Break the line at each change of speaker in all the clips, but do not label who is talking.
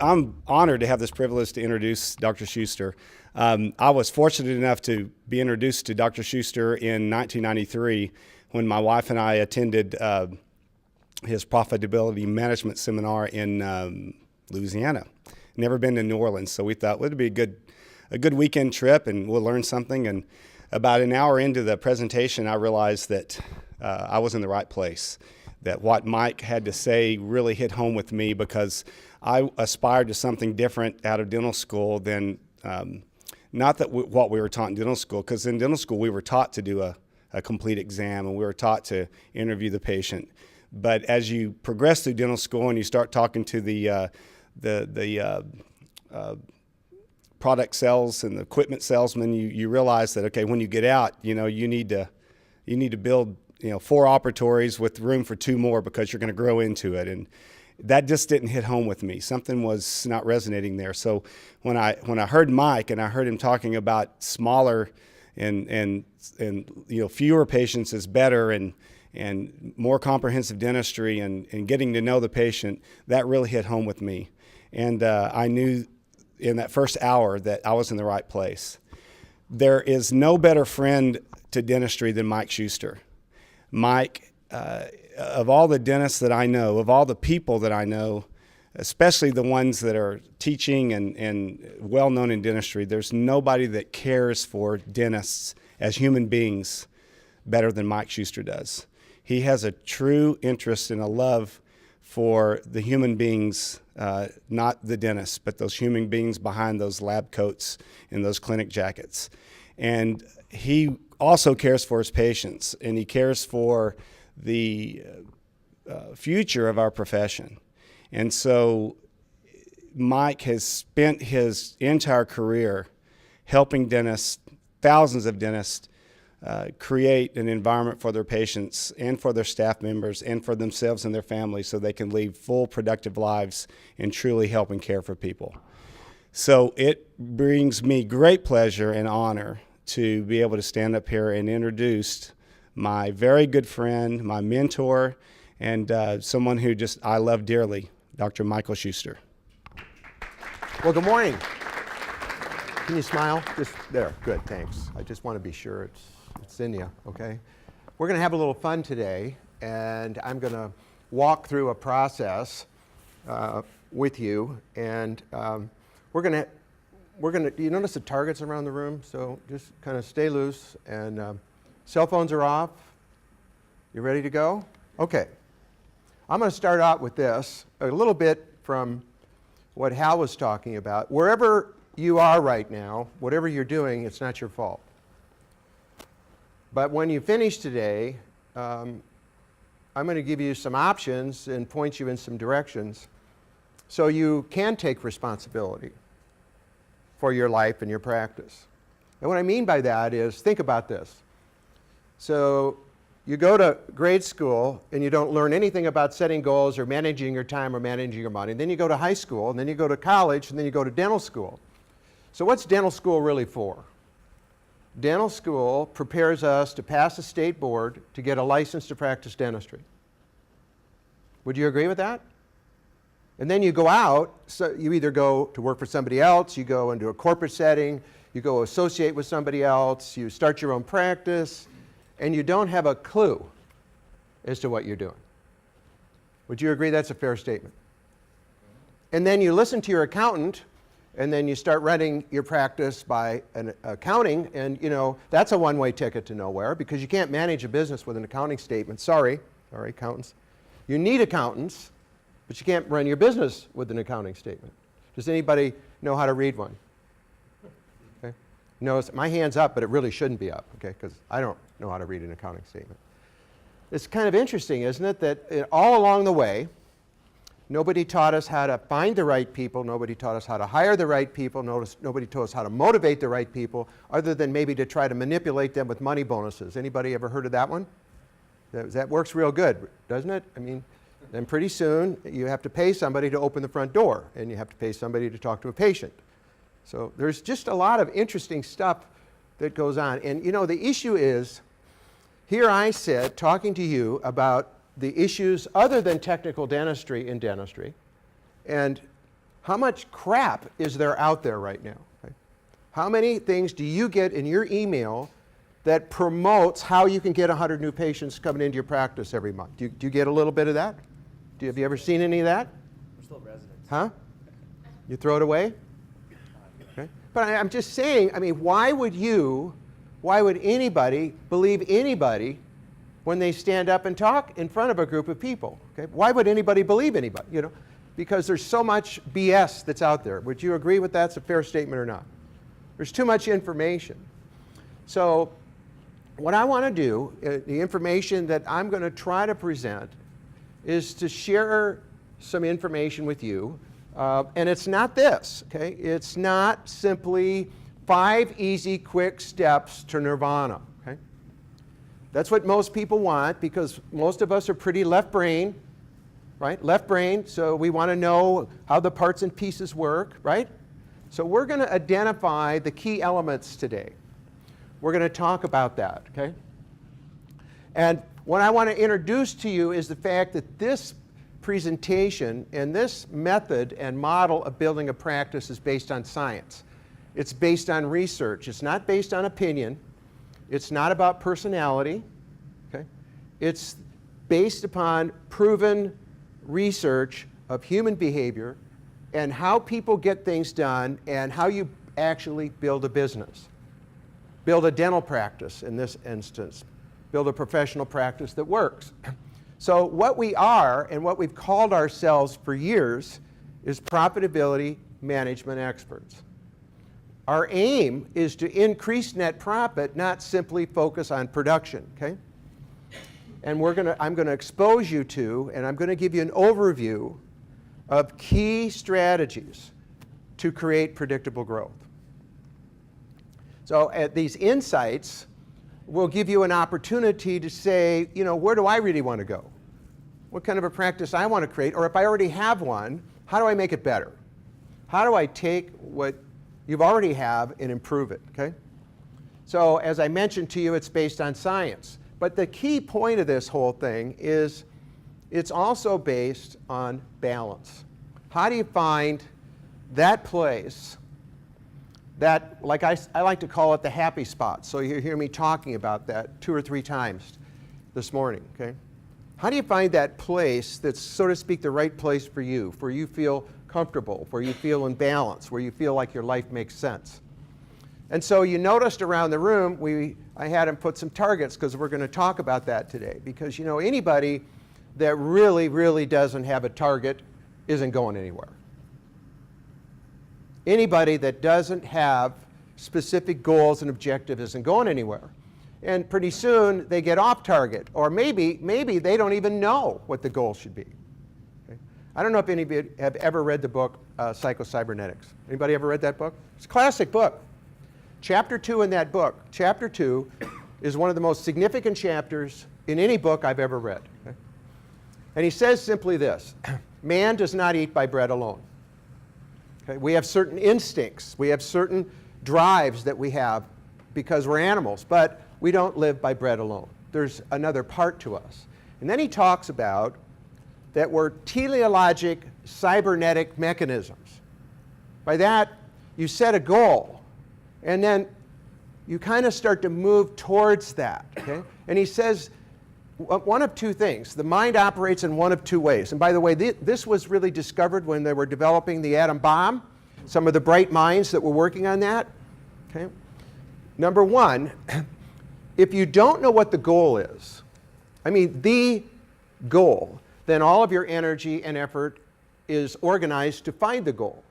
I'm honored to have this privilege to introduce Dr. Schuster. I was fortunate enough to be introduced to Dr. Schuster in 1993 when my wife and I attended his profitability management seminar in Louisiana. Never been to New Orleans, so we thought, well, it'd be a good weekend trip and we'll learn something. And about an hour into the presentation, I realized that I was in the right place, that what Mike had to say really hit home with me, because I aspired to something different out of dental school than, not that what we were taught in dental school, because in dental school we were taught to do a complete exam and we were taught to interview the patient. But as you progress through dental school and you start talking to the product sales and the equipment salesman, you realize that, okay, when you get out, you need to build 4 operatories with room for 2 more because you're going to grow into it. And that just didn't hit home with me. Something was not resonating there. So when I heard Mike and I heard him talking about smaller and fewer patients is better and more comprehensive dentistry and getting to know the patient, that really hit home with me. And I knew in that first hour that I was in the right place. There is no better friend to dentistry than Mike Schuster. Mike, of all the dentists that I know, of all the people that I know, especially the ones that are teaching and well-known in dentistry, there's nobody that cares for dentists as human beings better than Mike Schuster does. He has a true interest and a love for the human beings, not the dentists, but those human beings behind those lab coats and those clinic jackets. And he also cares for his patients, and he cares for the future of our profession. And so Mike has spent his entire career helping dentists, thousands of dentists, create an environment for their patients and for their staff members and for themselves and their families so they can lead full, productive lives and truly help and care for people. So it brings me great pleasure and honor to be able to stand up here and introduce my very good friend, my mentor, and someone who I love dearly, Dr. Michael Schuster.
Well, good morning. Can you smile? Just there. Good, thanks. I just want to be sure it's in you, okay? We're going to have a little fun today, and I'm going to walk through a process with you, and we're going to, you notice the targets around the room? So just kind of stay loose, and cell phones are off. You ready to go? Okay. I'm going to start out with this, a little bit from what Hal was talking about. Wherever you are right now, whatever you're doing, it's not your fault. But when you finish today, I'm going to give you some options and point you in some directions so you can take responsibility for your life and your practice. And what I mean by that is, think about this. So you go to grade school and you don't learn anything about setting goals or managing your time or managing your money. And then you go to high school, and then you go to college, and then you go to dental school. So what's dental school really for? Dental school prepares us to pass a state board to get a license to practice dentistry. Would you agree with that? And then you go out, so you either go to work for somebody else, you go into a corporate setting, you go associate with somebody else, you start your own practice, and you don't have a clue as to what you're doing. Would you agree that's a fair statement? And then you listen to your accountant, and then you start running your practice by an accounting, and that's a one-way ticket to nowhere, because you can't manage a business with an accounting statement. Sorry, accountants. You need accountants, but you can't run your business with an accounting statement. Does anybody know how to read one? Okay. No, my hand's up, but it really shouldn't be up, okay, because I don't know how to read an accounting statement. It's kind of interesting, isn't it, that all along the way, nobody taught us how to find the right people, nobody taught us how to hire the right people, nobody taught us how to motivate the right people, other than maybe to try to manipulate them with money bonuses. Anybody ever heard of that one? That works real good, doesn't it? I mean, then pretty soon you have to pay somebody to open the front door, and you have to pay somebody to talk to a patient. So there's just a lot of interesting stuff that goes on. And the issue is, here I sit talking to you about the issues other than technical dentistry in dentistry, and how much crap is there out there right now? Okay? How many things do you get in your email that promotes how you can get 100 new patients coming into your practice every month? Do you get a little bit of that? Have you ever seen any of that?
We're still residents.
Huh? You throw it away? Okay. But I'm just saying, I mean, why would anybody believe anybody when they stand up and talk in front of a group of people? Okay? Why would anybody believe anybody? You know, because there's so much BS that's out there. Would you agree with that's a fair statement or not? There's too much information. So what I want to do, the information that I'm going to try to present, is to share some information with you. And it's not this, okay? It's not simply 5 easy, quick steps to nirvana, okay? That's what most people want, because most of us are pretty left brain, right? Left brain, so we want to know how the parts and pieces work, right? So we're going to identify the key elements today. We're going to talk about that, okay? And what I want to introduce to you is the fact that this presentation and this method and model of building a practice is based on science. It's based on research. It's not based on opinion. It's not about personality, okay? It's based upon proven research of human behavior and how people get things done and how you actually build a business. Build a dental practice in this instance. Build a professional practice that works. So what we are and what we've called ourselves for years is profitability management experts. Our aim is to increase net profit, not simply focus on production, okay? And I'm going to expose you to, and I'm going to give you an overview of key strategies to create predictable growth. So at these insights will give you an opportunity to say, you know, where do I really want to go? What kind of a practice I want to create? Or if I already have one, how do I make it better? How do I take what you already have and improve it, okay? So as I mentioned to you, it's based on science. But the key point of this whole thing is it's also based on balance. How do you find that place that, like I like to call it the happy spot. So you hear me talking about that 2 or 3 times this morning, okay? How do you find that place that's, so to speak, the right place for you, where you feel comfortable, where you feel in balance, where you feel like your life makes sense? And so you noticed around the room, I had him put some targets, because we're going to talk about that today. Because, you know, anybody that really, really doesn't have a target isn't going anywhere. Anybody that doesn't have specific goals and objectives isn't going anywhere. And pretty soon they get off target, or maybe they don't even know what the goal should be. Okay? I don't know if any of you have ever read the book Psycho-Cybernetics. Anybody ever read that book? It's a classic book. Chapter 2 in that book, chapter 2 is one of the most significant chapters in any book I've ever read. Okay? And he says simply this: man does not eat by bread alone. Okay? We have certain instincts, we have certain drives that we have because we're animals, but we don't live by bread alone. There's another part to us. And then he talks about that we're teleologic cybernetic mechanisms. By that, you set a goal, and then you kind of start to move towards that. Okay? And he says one of 2 things. The mind operates in one of 2 ways. And by the way, this was really discovered when they were developing the atom bomb, some of the bright minds that were working on that. Okay? Number 1, if you don't know what the goal is, I mean the goal, then all of your energy and effort is organized to find the goal.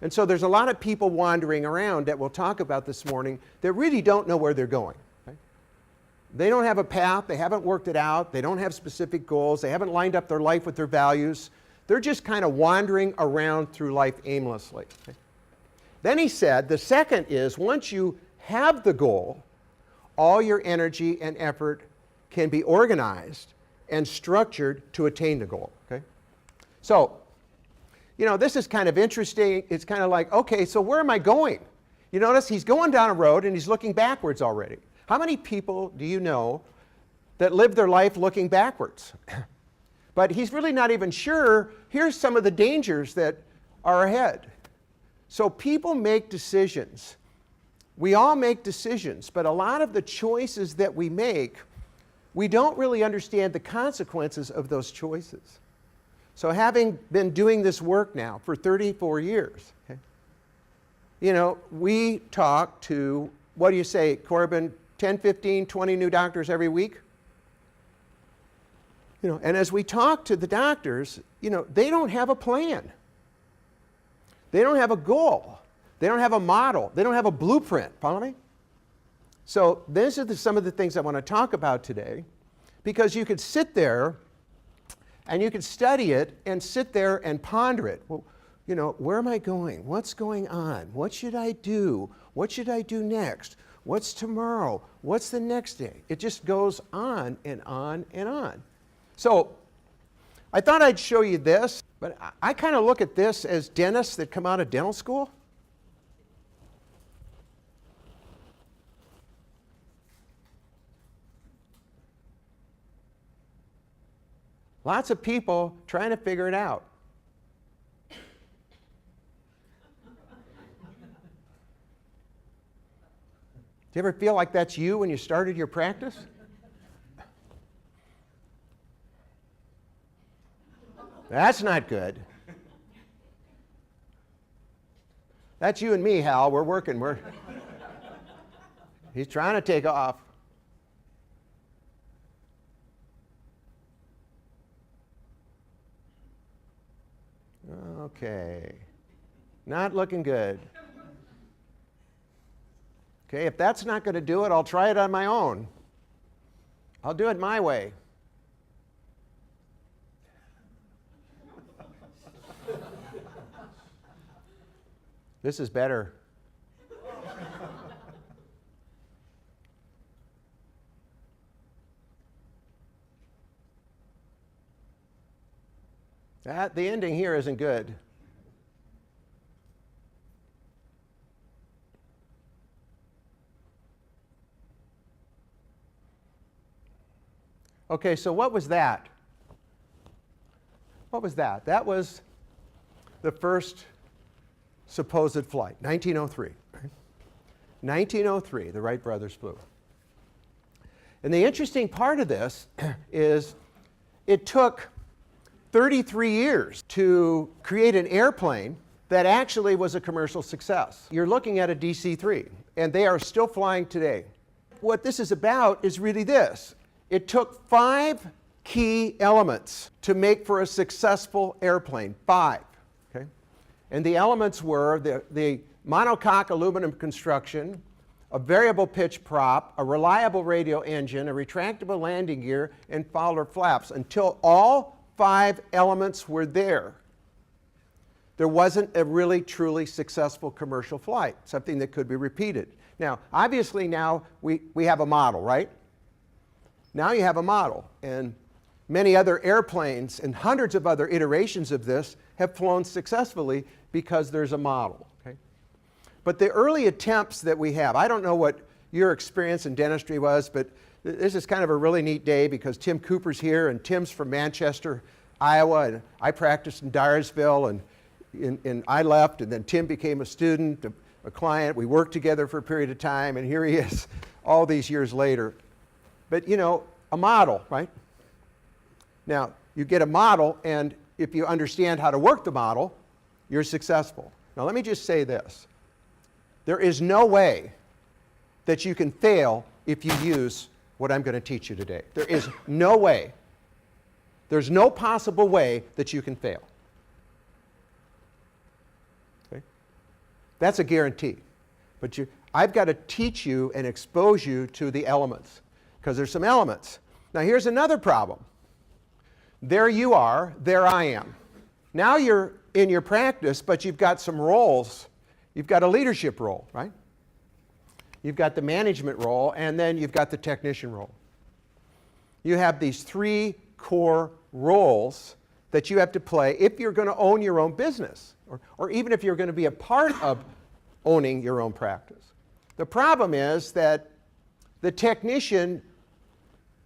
And so there's a lot of people wandering around that we'll talk about this morning that really don't know where they're going. Okay? They don't have a path, they haven't worked it out, they don't have specific goals, they haven't lined up their life with their values. They're just kind of wandering around through life aimlessly. Okay? Then he said, the second is, once you have the goal, all your energy and effort can be organized and structured to attain the goal. Okay? So, you know, this is kind of interesting. It's kind of like, okay, so where am I going? You notice he's going down a road and he's looking backwards already. How many people do you know that live their life looking backwards? But he's really not even sure. Here's some of the dangers that are ahead. So people make decisions. We all make decisions, but a lot of the choices that we make, we don't really understand the consequences of those choices. So having been doing this work now for 34 years, okay, you know, we talk to, what do you say, Corbin, 10, 15, 20 new doctors every week? You know, and as we talk to the doctors, you know, they don't have a plan. They don't have a goal. They don't have a model. They don't have a blueprint. Follow me? So these are some of the things I want to talk about today, because you could sit there and you could study it and sit there and ponder it. Well, you know, where am I going? What's going on? What should I do? What should I do next? What's tomorrow? What's the next day? It just goes on and on and on. So I thought I'd show you this, but I kind of look at this as dentists that come out of dental school. Lots of people trying to figure it out. Do you ever feel like that's you when you started your practice? That's not good. That's you and me, Hal. We're working. He's trying to take off. Okay. Not looking good. Okay, if that's not going to do it, I'll try it on my own. I'll do it my way. This is better. The ending here isn't good. Okay, so what was that? What was that? That was the first supposed flight, 1903. 1903, the Wright brothers flew. And the interesting part of this is it took 33 years to create an airplane that actually was a commercial success. You're looking at a DC-3, and they are still flying today. What this is about is really this. It took 5 key elements to make for a successful airplane, 5. Okay? And the elements were the monocoque aluminum construction, a variable pitch prop, a reliable radio engine, a retractable landing gear, and Fowler flaps. Until all 5 elements were there, there wasn't a really truly successful commercial flight, something that could be repeated. Now, obviously now we have a model, right? Now you have a model, and many other airplanes and hundreds of other iterations of this have flown successfully because there's a model. Okay? But the early attempts that we have, I don't know what your experience in dentistry was, but this is kind of a really neat day because Tim Cooper's here, and Tim's from Manchester, Iowa, and I practiced in Dyersville, and I left, and then Tim became a student, a client. We worked together for a period of time, and here he is all these years later. But you know, a model, right? Now, you get a model, and if you understand how to work the model, you're successful. Now, let me just say this. There is no way that you can fail if you use what I'm going to teach you today. There is no way. There's no possible way that you can fail. Okay? That's a guarantee. But I've got to teach you and expose you to the elements, because there's some elements. Now here's another problem. There you are, there I am. Now you're in your practice, but you've got some roles. You've got a leadership role, right? You've got the management role, and then you've got the technician role. You have these 3 core roles that you have to play if you're going to own your own business, or even if you're going to be a part of owning your own practice. The problem is that the technician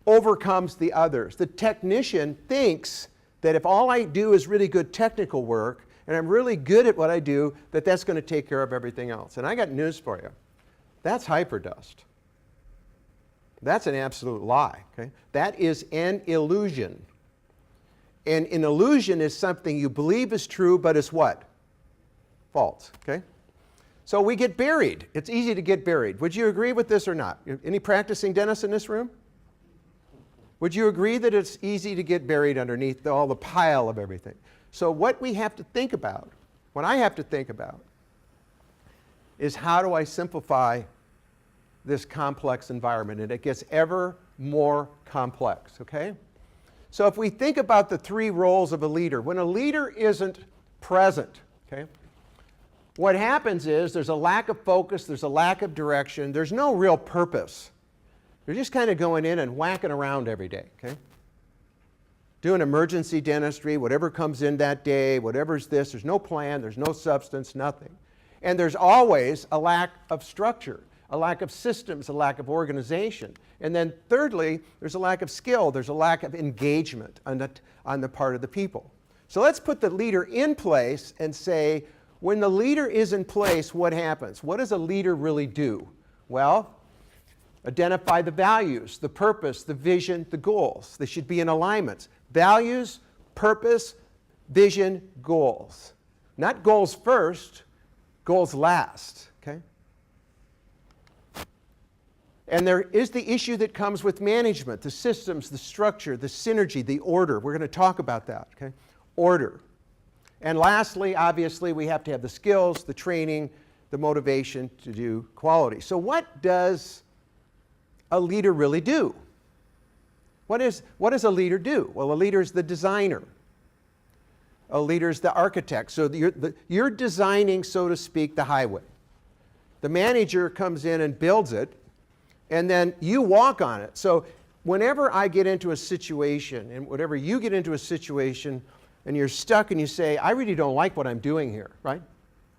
overcomes the others. The technician thinks that if all I do is really good technical work, and I'm really good at what I do, that's going to take care of everything else. And I got news for you. That's hyperdust. That's an absolute lie. Okay? That is an illusion. And an illusion is something you believe is true, but is what? False. Okay? So we get buried. It's easy to get buried. Would you agree with this or not? Any practicing dentists in this room? Would you agree that it's easy to get buried underneath all the pile of everything? So what we have to think about, what I have to think about, is how do I simplify this complex environment? And it gets ever more complex, okay? So if we think about the three roles of a leader, when a leader isn't present, okay, what happens is there's a lack of focus, there's a lack of direction, there's no real purpose. You're just kind of going in and whacking around every day, okay? Doing emergency dentistry, whatever comes in that day, whatever's this, there's no plan, there's no substance, nothing. And there's always a lack of structure, a lack of systems, a lack of organization. And then thirdly, there's a lack of skill, there's a lack of engagement on the part of the people. So let's put the leader in place and say, when the leader is in place, what happens? What does a leader really do? Well, identify the values, the purpose, the vision, the goals. They should be in alignments. Values, purpose, vision, goals. Not goals first, goals last, okay? And there is the issue that comes with management, the systems, the structure, the synergy, the order. We're going to talk about that, okay? Order. And lastly, obviously, we have to have the skills, the training, the motivation to do quality. So what does a leader really do? What does a leader do? Well, a leader is the designer. A leader is the architect. So you're designing, so to speak, the highway. The manager comes in and builds it, and then you walk on it. So whenever I get into a situation, and whenever you get into a situation, and you're stuck and you say, I really don't like what I'm doing here, right?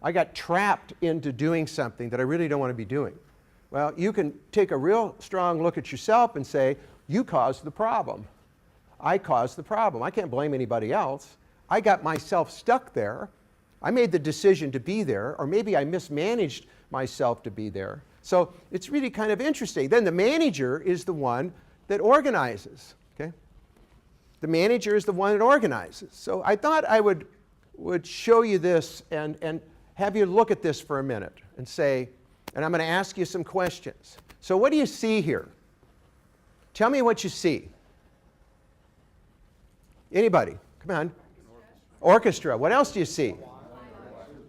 I got trapped into doing something that I really don't want to be doing. Well, you can take a real strong look at yourself and say, you caused the problem. I caused the problem. I can't blame anybody else. I got myself stuck there. I made the decision to be there, or maybe I mismanaged myself to be there. So it's really kind of interesting. Then the manager is the one that organizes, okay? The manager is the one that organizes. So I thought I would show you this and have you look at this for a minute and say, and I'm going to ask you some questions. So what do you see here? Tell me what you see. Anybody? Come on. Orchestra. What else do you see?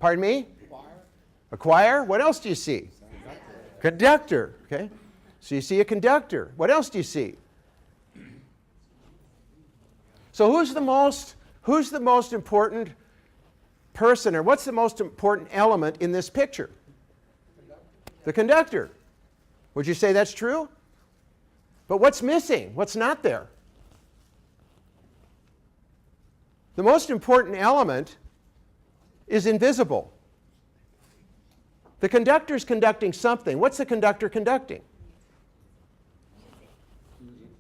Pardon me? A choir. What else do you see? Conductor. Okay. So you see a conductor. What else do you see? So who's the most important person, or what's the most important element in this picture? The conductor. Would you say that's true? But what's missing? What's not there? The most important element is invisible. The conductor's conducting something. What's the conductor conducting?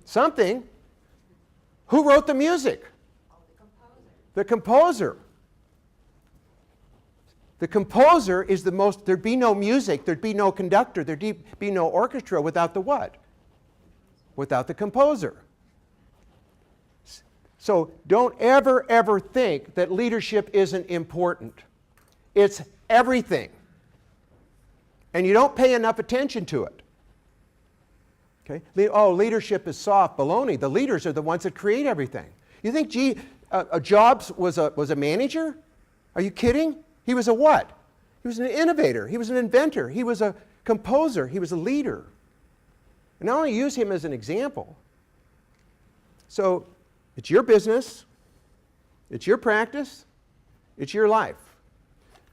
Something. Who wrote the music? The composer. The composer is the most, there'd be no music, there'd be no conductor, there'd be no orchestra without the what? Without the composer. So don't ever think that leadership isn't important. It's everything. And you don't pay enough attention to it. Okay? Oh, leadership is soft. Baloney. The leaders are the ones that create everything. You think, Jobs was a manager? Are you kidding? He was a what? He was an innovator. He was an inventor. He was a composer. He was a leader. And I only use him as an example. So it's your business. It's your practice. It's your life.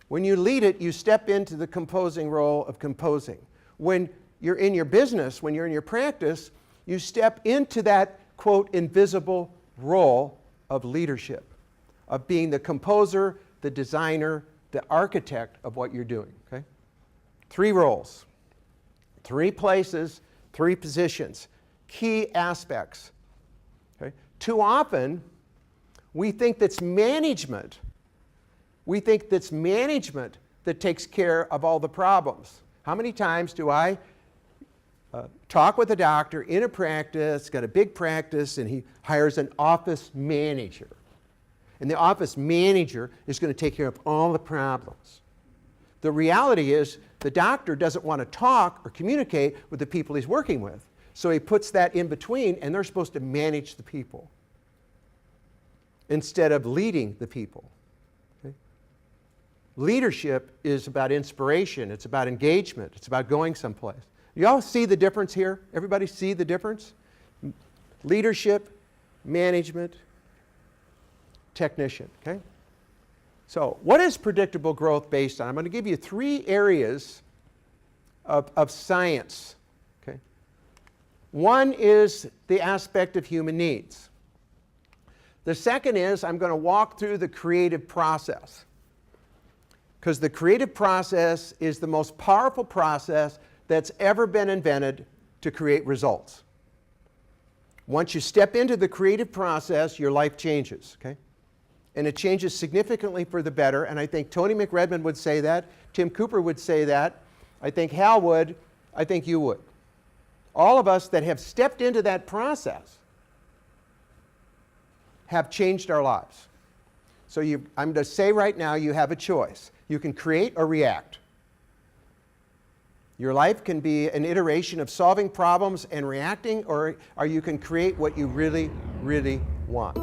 When you lead it, you step into the composing role of composing. When you're in your business, when you're in your practice, you step into that, quote, invisible role of leadership, of being the composer, the designer, the architect of what you're doing, okay? 3 roles, 3 places, 3 positions, key aspects, okay? Too often, we think that management We think that's management that takes care of all the problems. How many times do I talk with a doctor in a practice, got a big practice, and he hires an office manager. And the office manager is going to take care of all the problems. The reality is the doctor doesn't want to talk or communicate with the people he's working with. So he puts that in between, and they're supposed to manage the people instead of leading the people. Okay? Leadership is about inspiration. It's about engagement. It's about going someplace. You all see the difference here? Everybody see the difference? Leadership, management, technician. Okay? So what is predictable growth based on? I'm going to give you 3 areas of science. Okay? One is the aspect of human needs. The second is I'm going to walk through the creative process, because the creative process is the most powerful process that's ever been invented to create results. Once you step into the creative process, your life changes. Okay? And it changes significantly for the better, and I think Tony McRedmond would say that, Tim Cooper would say that, I think Hal would, I think you would. All of us that have stepped into that process have changed our lives. So I'm going to say right now, you have a choice. You can create or react. Your life can be an iteration of solving problems and reacting, or you can create what you really, really want.